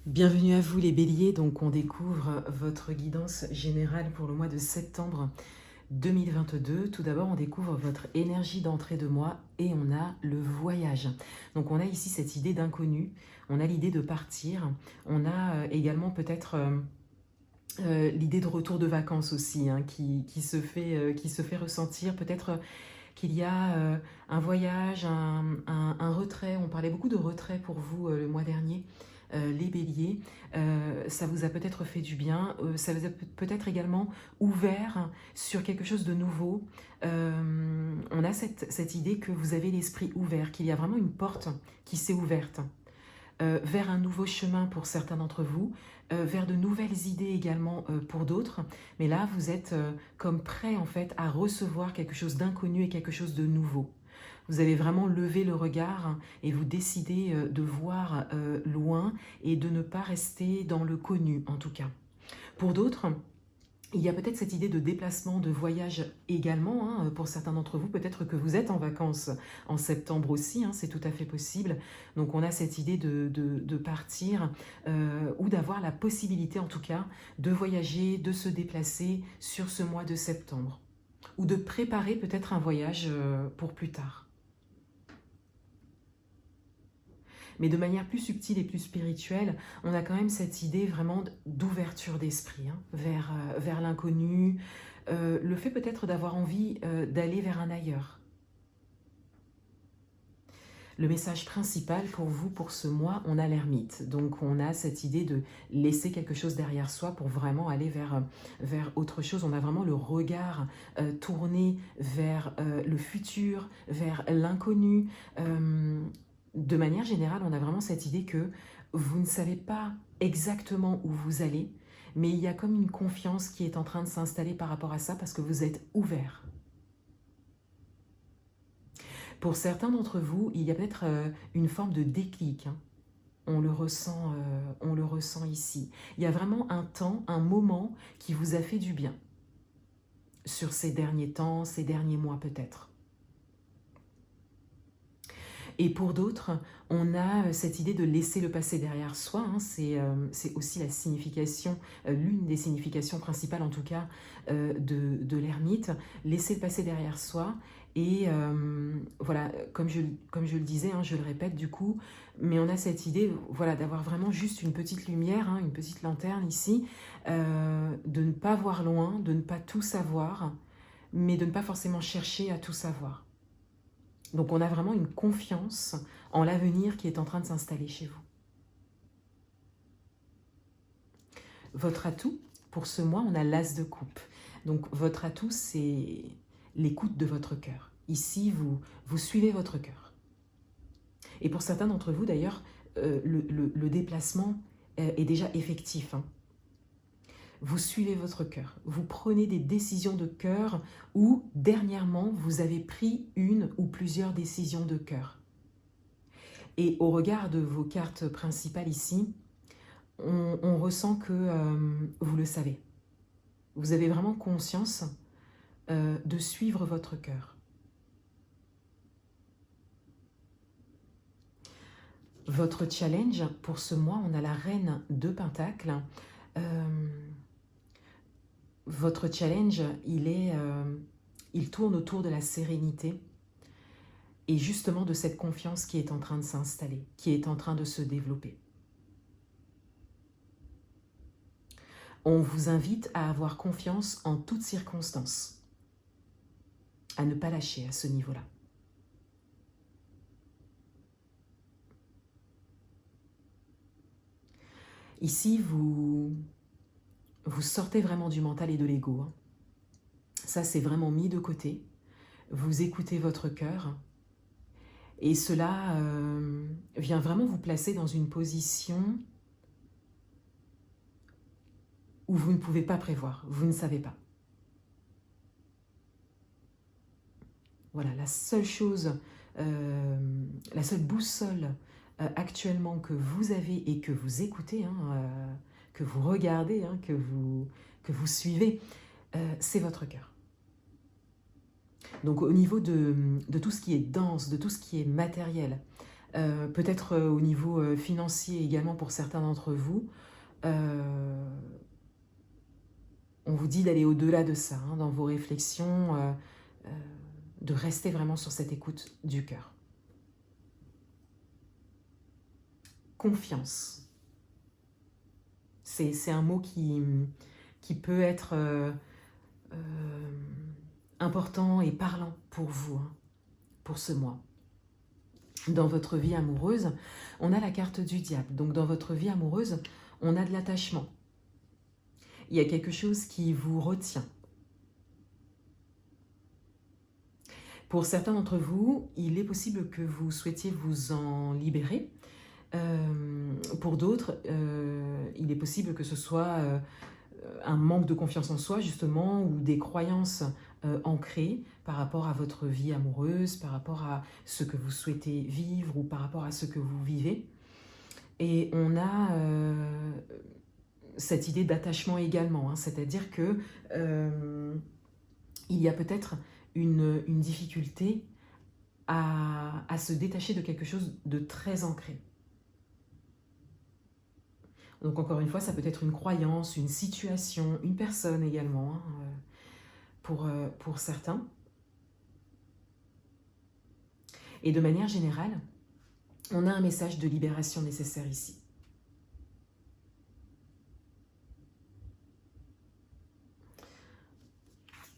Bienvenue à vous les béliers, donc on découvre votre guidance générale pour le mois de septembre 2022. Tout d'abord on découvre votre énergie d'entrée de mois et on a le voyage. Donc on a ici cette idée d'inconnu, on a l'idée de partir, on a également peut-être l'idée de retour de vacances aussi qui se fait ressentir, peut-être qu'il y a un voyage, un retrait. On parlait beaucoup de retrait pour vous le mois dernier, les béliers. Ça vous a peut-être fait du bien, ça vous a peut-être également ouvert sur quelque chose de nouveau. On a cette idée que vous avez l'esprit ouvert, qu'il y a vraiment une porte qui s'est ouverte vers un nouveau chemin pour certains d'entre vous, vers de nouvelles idées également pour d'autres. Mais là, vous êtes comme prêt en fait à recevoir quelque chose d'inconnu et quelque chose de nouveau. Vous avez vraiment levé le regard et vous décidez de voir loin et de ne pas rester dans le connu en tout cas. Pour d'autres, il y a peut-être cette idée de déplacement, de voyage également, pour certains d'entre vous. Peut-être que vous êtes en vacances en septembre aussi, c'est tout à fait possible. Donc on a cette idée de partir ou d'avoir la possibilité en tout cas de voyager, de se déplacer sur ce mois de septembre. Ou de préparer peut-être un voyage pour plus tard. Mais de manière plus subtile et plus spirituelle, on a quand même cette idée vraiment d'ouverture d'esprit vers l'inconnu, le fait peut-être d'avoir envie d'aller vers un ailleurs. Le message principal pour vous, pour ce mois, on a l'ermite. Donc on a cette idée de laisser quelque chose derrière soi pour vraiment aller vers autre chose. On a vraiment le regard tourné vers le futur, vers l'inconnu. De manière générale, on a vraiment cette idée que vous ne savez pas exactement où vous allez, mais il y a comme une confiance qui est en train de s'installer par rapport à ça parce que vous êtes ouvert. Pour certains d'entre vous, il y a peut-être une forme de déclic. On le ressent ici. Il y a vraiment un temps, un moment qui vous a fait du bien sur ces derniers temps, ces derniers mois peut-être. Et pour d'autres, on a cette idée de laisser le passé derrière soi. C'est aussi la signification, l'une des significations principales en tout cas de l'ermite. Laisser le passé derrière soi. Et voilà, comme je le disais, je le répète du coup, mais on a cette idée voilà, d'avoir vraiment juste une petite lumière, une petite lanterne ici, de ne pas voir loin, de ne pas tout savoir, mais de ne pas forcément chercher à tout savoir. Donc on a vraiment une confiance en l'avenir qui est en train de s'installer chez vous. Votre atout, pour ce mois, on a l'as de coupe. Donc votre atout, c'est l'écoute de votre cœur. Ici, vous suivez votre cœur. Et pour certains d'entre vous, d'ailleurs, le déplacement est déjà effectif. Vous suivez votre cœur, vous prenez des décisions de cœur ou dernièrement vous avez pris une ou plusieurs décisions de cœur. Et au regard de vos cartes principales ici, on ressent que vous le savez. Vous avez vraiment conscience de suivre votre cœur. Votre challenge pour ce mois, on a la reine de Pentacles. Votre challenge, il tourne autour de la sérénité et justement de cette confiance qui est en train de s'installer, qui est en train de se développer. On vous invite à avoir confiance en toutes circonstances, à ne pas lâcher à ce niveau-là. Ici, vous sortez vraiment du mental et de l'ego. Ça, c'est vraiment mis de côté. Vous écoutez votre cœur. Et cela vient vraiment vous placer dans une position où vous ne pouvez pas prévoir, vous ne savez pas. Voilà, la seule chose, la seule boussole actuellement que vous avez et que vous écoutez, que vous regardez, que vous suivez, c'est votre cœur. Donc au niveau de tout ce qui est dense, de tout ce qui est matériel, peut-être au niveau financier également pour certains d'entre vous. On vous dit d'aller au-delà de ça, hein, dans vos réflexions, de rester vraiment sur cette écoute du cœur. Confiance. C'est un mot qui peut être important et parlant pour vous, hein, pour ce mois. Dans votre vie amoureuse, on a la carte du diable. Donc dans votre vie amoureuse, on a de l'attachement. Il y a quelque chose qui vous retient. Pour certains d'entre vous, il est possible que vous souhaitiez vous en libérer. Pour d'autres, il est possible que ce soit un manque de confiance en soi, justement, ou des croyances ancrées par rapport à votre vie amoureuse, par rapport à ce que vous souhaitez vivre ou par rapport à ce que vous vivez. Et on a cette idée d'attachement également, hein, c'est-à-dire que il y a peut-être une difficulté à se détacher de quelque chose de très ancré. Donc encore une fois, ça peut être une croyance, une situation, une personne également, hein, pour certains. Et de manière générale, on a un message de libération nécessaire ici.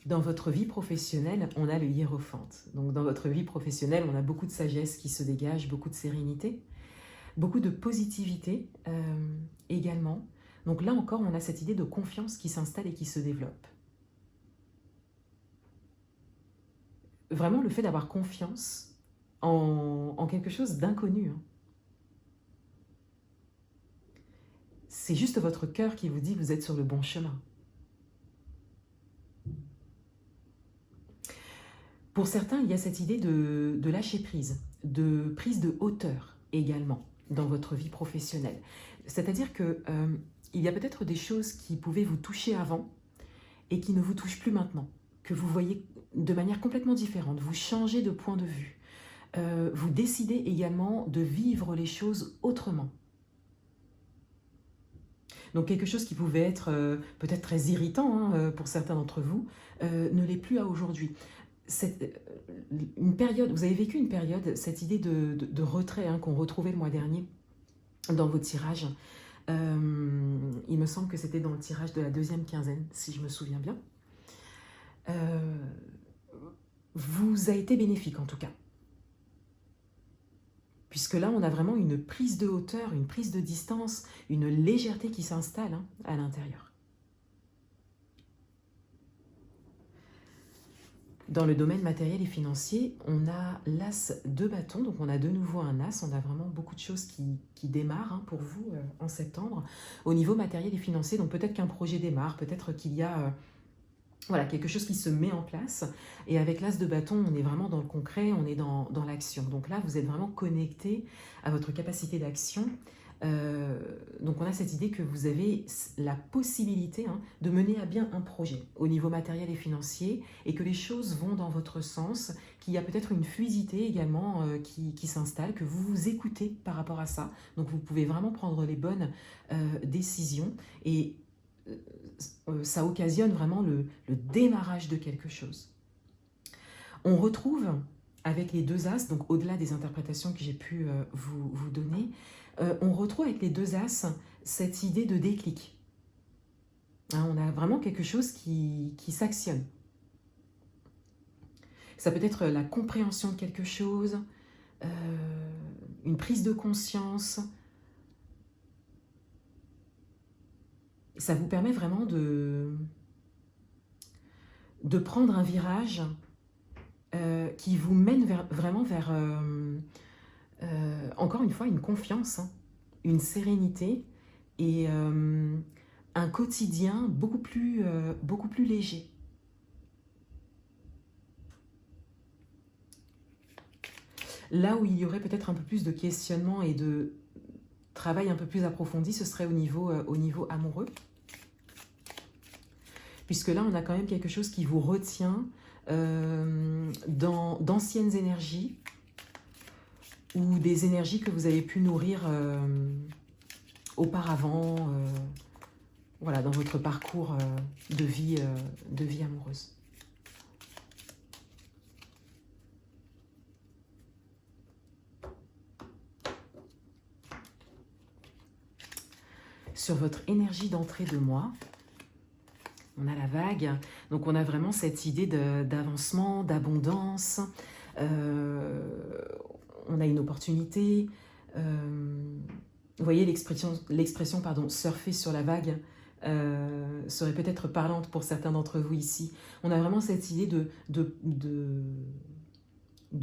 Dans votre vie professionnelle, on a le hiérophante. Donc dans votre vie professionnelle, on a beaucoup de sagesse qui se dégage, beaucoup de sérénité, beaucoup de positivité également. Donc là encore, on a cette idée de confiance qui s'installe et qui se développe. Vraiment le fait d'avoir confiance en quelque chose d'inconnu. Hein. C'est juste votre cœur qui vous dit que vous êtes sur le bon chemin. Pour certains, il y a cette idée de lâcher prise, de prise de hauteur également dans votre vie professionnelle. C'est-à-dire qu'il y a peut-être des choses qui pouvaient vous toucher avant et qui ne vous touchent plus maintenant, que vous voyez de manière complètement différente, vous changez de point de vue. Vous décidez également de vivre les choses autrement. Donc quelque chose qui pouvait être peut-être très irritant hein, pour certains d'entre vous, ne l'est plus à aujourd'hui. Une période, vous avez vécu une période, cette idée de retrait hein, qu'on retrouvait le mois dernier dans vos tirages. Il me semble que c'était dans le tirage de la deuxième quinzaine, si je me souviens bien. Vous a été bénéfique en tout cas. Puisque là, on a vraiment une prise de hauteur, une prise de distance, une légèreté qui s'installe hein, à l'intérieur. Dans le domaine matériel et financier, on a l'as de bâton, donc on a de nouveau un as, on a vraiment beaucoup de choses qui démarrent hein, pour vous en septembre. Au niveau matériel et financier, donc peut-être qu'un projet démarre, peut-être qu'il y a voilà, quelque chose qui se met en place. Et avec l'as de bâton, on est vraiment dans le concret, on est dans l'action. Donc là, vous êtes vraiment connecté à votre capacité d'action. Donc on a cette idée que vous avez la possibilité hein, de mener à bien un projet au niveau matériel et financier et que les choses vont dans votre sens, qu'il y a peut-être une fluidité également qui s'installe, que vous vous écoutez par rapport à ça. Donc vous pouvez vraiment prendre les bonnes décisions et ça occasionne vraiment le démarrage de quelque chose. On retrouve avec les deux as, donc au-delà des interprétations que j'ai pu vous donner, on retrouve avec les deux as cette idée de déclic. Hein, on a vraiment quelque chose qui s'actionne. Ça peut être la compréhension de quelque chose, une prise de conscience. Ça vous permet vraiment de prendre un virage qui vous mène vraiment vers, encore une fois, une confiance, hein, une sérénité et un quotidien beaucoup plus léger. Là où il y aurait peut-être un peu plus de questionnement et de travail un peu plus approfondi, ce serait au niveau amoureux. Puisque là, on a quand même quelque chose qui vous retient dans d'anciennes énergies, ou des énergies que vous avez pu nourrir auparavant, voilà, dans votre parcours de vie amoureuse. Sur votre énergie d'entrée de mois, on a la vague, donc on a vraiment cette idée d'avancement, d'abondance, on a une opportunité, vous voyez l'expression pardon, surfer sur la vague serait peut-être parlante pour certains d'entre vous ici. On a vraiment cette idée de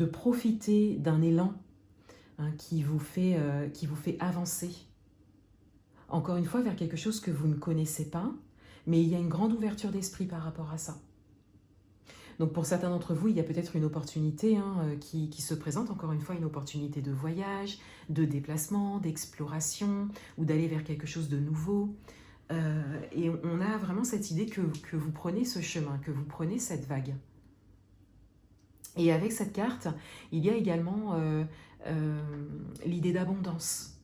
profiter d'un élan hein, qui vous fait avancer. Encore une fois, vers quelque chose que vous ne connaissez pas, mais il y a une grande ouverture d'esprit par rapport à ça. Donc pour certains d'entre vous, il y a peut-être une opportunité hein, qui se présente, encore une fois, une opportunité de voyage, de déplacement, d'exploration, ou d'aller vers quelque chose de nouveau. Et on a vraiment cette idée que vous prenez ce chemin, que vous prenez cette vague. Et avec cette carte, il y a également l'idée d'abondance.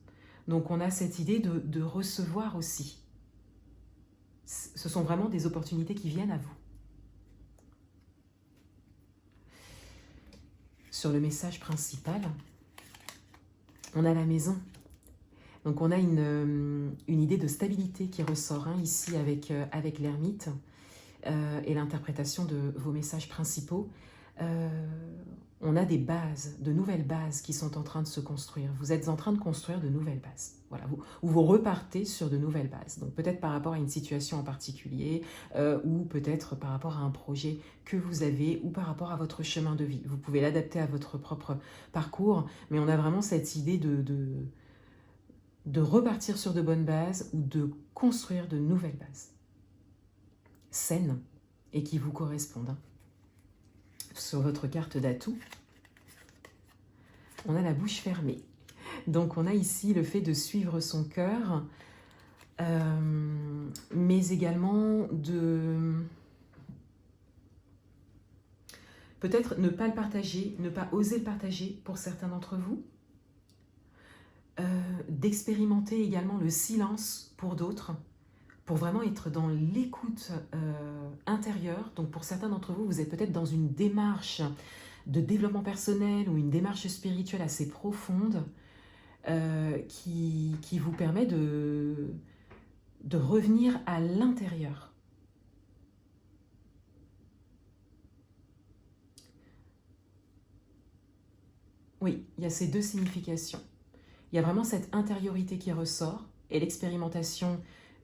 Donc on a cette idée de recevoir aussi. Ce sont vraiment des opportunités qui viennent à vous. Sur le message principal, on a la maison. Donc on a une idée de stabilité qui ressort hein, ici avec l'ermite et l'interprétation de vos messages principaux. On a des bases, de nouvelles bases qui sont en train de se construire. Vous êtes en train de construire de nouvelles bases. Voilà, vous repartez sur de nouvelles bases. Donc peut-être par rapport à une situation en particulier, ou peut-être par rapport à un projet que vous avez, ou par rapport à votre chemin de vie. Vous pouvez l'adapter à votre propre parcours, mais on a vraiment cette idée de repartir sur de bonnes bases ou de construire de nouvelles bases saines et qui vous correspondent. Sur votre carte d'atout, on a la bouche fermée. Donc on a ici le fait de suivre son cœur, mais également de peut-être ne pas le partager, ne pas oser le partager pour certains d'entre vous, d'expérimenter également le silence pour d'autres, pour vraiment être dans l'écoute intérieure. Donc pour certains d'entre vous, vous êtes peut-être dans une démarche de développement personnel ou une démarche spirituelle assez profonde qui vous permet de revenir à l'intérieur. Oui, il y a ces deux significations. Il y a vraiment cette intériorité qui ressort et l'expérimentation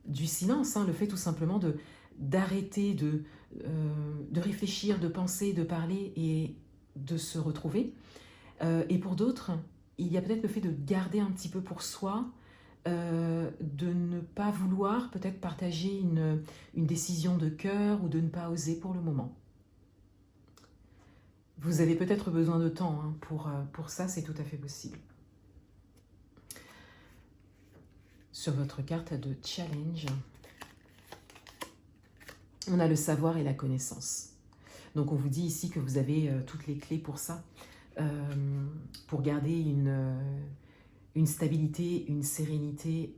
du silence, hein, le fait tout simplement d'arrêter de réfléchir, de penser, de parler et de se retrouver. Et pour d'autres, il y a peut-être le fait de garder un petit peu pour soi, de ne pas vouloir peut-être partager une décision de cœur ou de ne pas oser pour le moment. Vous avez peut-être besoin de temps hein, pour ça, c'est tout à fait possible. Sur votre carte de challenge, on a le savoir et la connaissance. Donc on vous dit ici que vous avez toutes les clés pour ça, pour garder une stabilité, une sérénité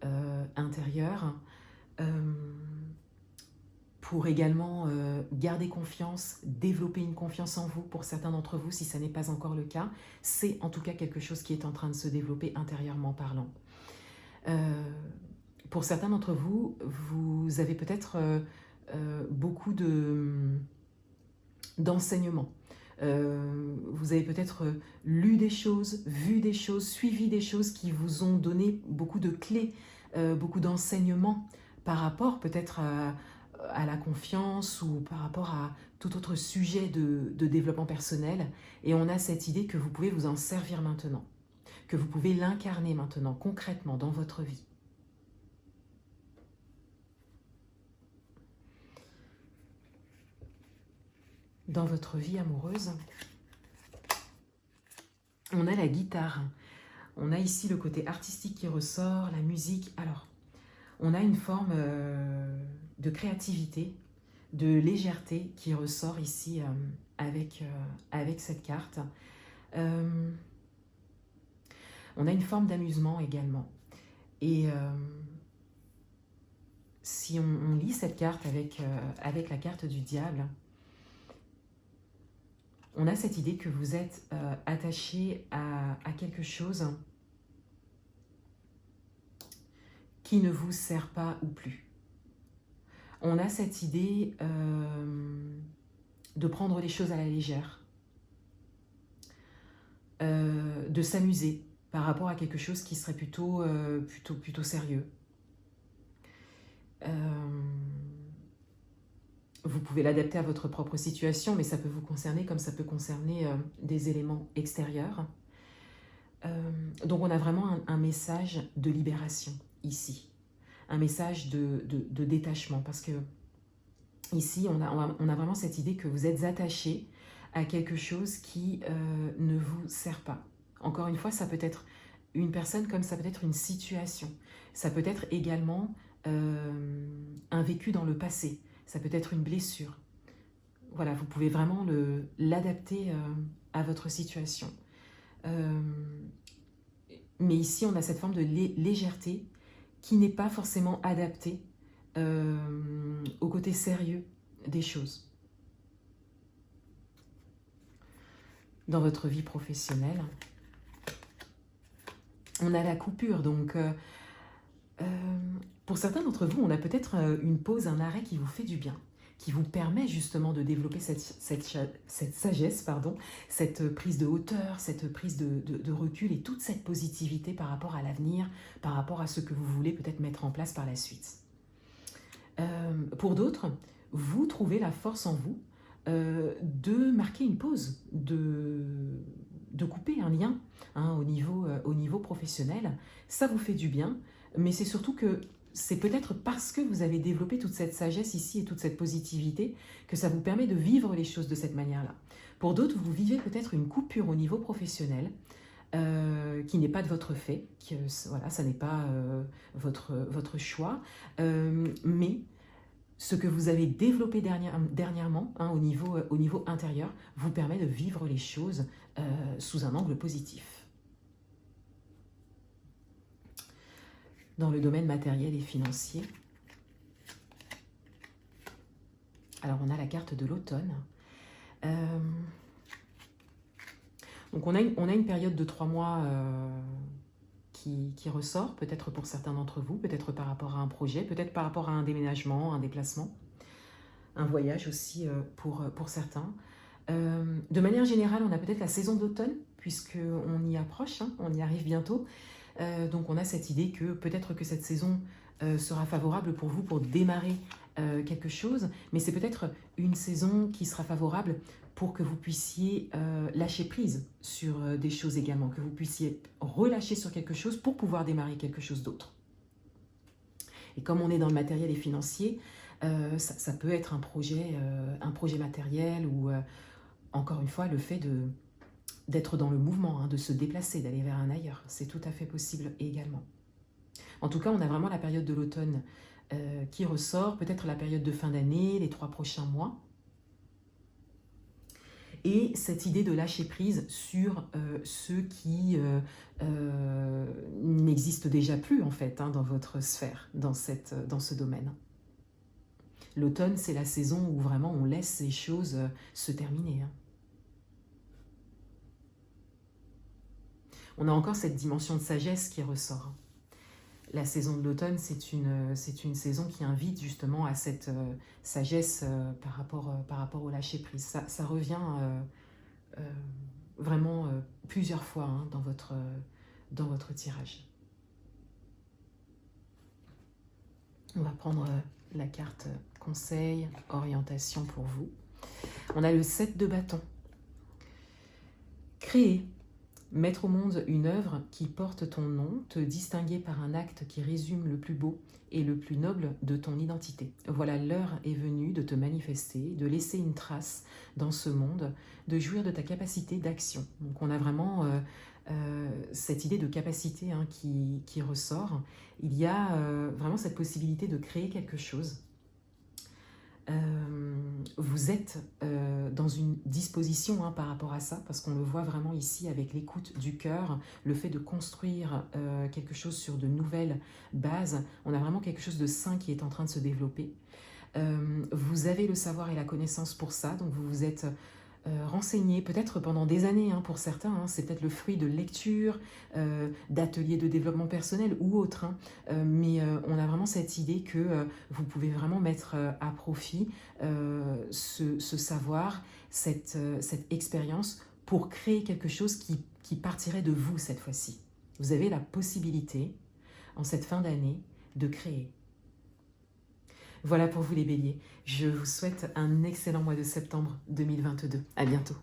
intérieure, pour également garder confiance, développer une confiance en vous. Pour certains d'entre vous, si ça n'est pas encore le cas, c'est en tout cas quelque chose qui est en train de se développer intérieurement parlant. Pour certains d'entre vous, vous avez peut-être beaucoup d'enseignements. Vous avez peut-être lu des choses, vu des choses, suivi des choses qui vous ont donné beaucoup de clés, beaucoup d'enseignements par rapport peut-être à la confiance ou par rapport à tout autre sujet de développement personnel. Et on a cette idée que vous pouvez vous en servir maintenant, que vous pouvez l'incarner maintenant, concrètement, dans votre vie. Dans votre vie amoureuse, on a la guitare. On a ici le côté artistique qui ressort, la musique. Alors, on a une forme de créativité, de légèreté qui ressort ici avec cette carte. On a une forme d'amusement également. Et si on lit cette carte avec la carte du diable, on a cette idée que vous êtes attaché à quelque chose qui ne vous sert pas ou plus. On a cette idée de prendre les choses à la légère, de s'amuser par rapport à quelque chose qui serait plutôt sérieux. Vous pouvez l'adapter à votre propre situation, mais ça peut vous concerner comme ça peut concerner des éléments extérieurs. Donc on a vraiment un message de libération ici, un message de détachement, parce que ici on a vraiment cette idée que vous êtes attaché à quelque chose qui ne vous sert pas. Encore une fois, ça peut être une personne comme ça peut être une situation, ça peut être également un vécu dans le passé, ça peut être une blessure. Voilà, vous pouvez vraiment l'adapter à votre situation. Mais ici, on a cette forme de légèreté qui n'est pas forcément adaptée au côté sérieux des choses. Dans votre vie professionnelle, on a la coupure. Donc, pour certains d'entre vous, on a peut-être une pause, un arrêt qui vous fait du bien, qui vous permet justement de développer cette sagesse, cette prise de hauteur, cette prise de recul et toute cette positivité par rapport à l'avenir, par rapport à ce que vous voulez peut-être mettre en place par la suite. Pour d'autres, vous trouvez la force en vous de marquer une pause, de couper un lien au niveau professionnel. Ça vous fait du bien, mais c'est surtout que c'est peut-être parce que vous avez développé toute cette sagesse ici et toute cette positivité que ça vous permet de vivre les choses de cette manière-là. Pour d'autres, vous vivez peut-être une coupure au niveau professionnel qui n'est pas de votre fait, voilà, ça n'est pas votre choix, mais ce que vous avez développé dernièrement au niveau intérieur vous permet de vivre les choses sous un angle positif. Dans le domaine matériel et financier, alors on a la carte de l'automne. Donc on a une période de 3 mois qui ressort, peut-être pour certains d'entre vous, peut-être par rapport à un projet, peut-être par rapport à un déménagement, un déplacement, un voyage aussi pour certains. De manière générale, on a peut-être la saison d'automne, puisqu'on y approche, on y arrive bientôt. Donc on a cette idée que peut-être que cette saison sera favorable pour vous pour démarrer quelque chose, mais c'est peut-être une saison qui sera favorable pour que vous puissiez lâcher prise sur des choses également, que vous puissiez relâcher sur quelque chose pour pouvoir démarrer quelque chose d'autre. Et comme on est dans le matériel et financier, ça peut être un projet matériel ou encore une fois le fait d'être dans le mouvement, de se déplacer, d'aller vers un ailleurs. C'est tout à fait possible également. En tout cas, on a vraiment la période de l'automne qui ressort, peut-être la période de fin d'année, les 3 prochains mois. Et cette idée de lâcher prise sur ceux qui n'existent déjà plus en fait dans votre sphère, dans ce domaine. L'automne, c'est la saison où vraiment on laisse ces choses se terminer. On a encore cette dimension de sagesse qui ressort. La saison de l'automne, c'est une saison qui invite justement à cette sagesse par rapport au lâcher-prise. Ça revient vraiment plusieurs fois dans votre tirage. On va prendre la carte conseil, orientation pour vous. On a le 7 de bâton. Créer. Mettre au monde une œuvre qui porte ton nom, te distinguer par un acte qui résume le plus beau et le plus noble de ton identité. Voilà, l'heure est venue de te manifester, de laisser une trace dans ce monde, de jouir de ta capacité d'action. Donc on a vraiment cette idée de capacité qui ressort. Il y a vraiment cette possibilité de créer quelque chose. Vous êtes dans une disposition par rapport à ça, parce qu'on le voit vraiment ici avec l'écoute du cœur, le fait de construire quelque chose sur de nouvelles bases. On a vraiment quelque chose de sain qui est en train de se développer. Vous avez le savoir et la connaissance pour ça, donc vous vous êtes renseigné, peut-être pendant des années pour certains, c'est peut-être le fruit de lectures, d'ateliers de développement personnel ou autres, mais on a vraiment cette idée que vous pouvez vraiment mettre à profit ce savoir, cette expérience pour créer quelque chose qui partirait de vous cette fois-ci. Vous avez la possibilité, en cette fin d'année, de créer. Voilà pour vous les béliers. Je vous souhaite un excellent mois de septembre 2022. À bientôt.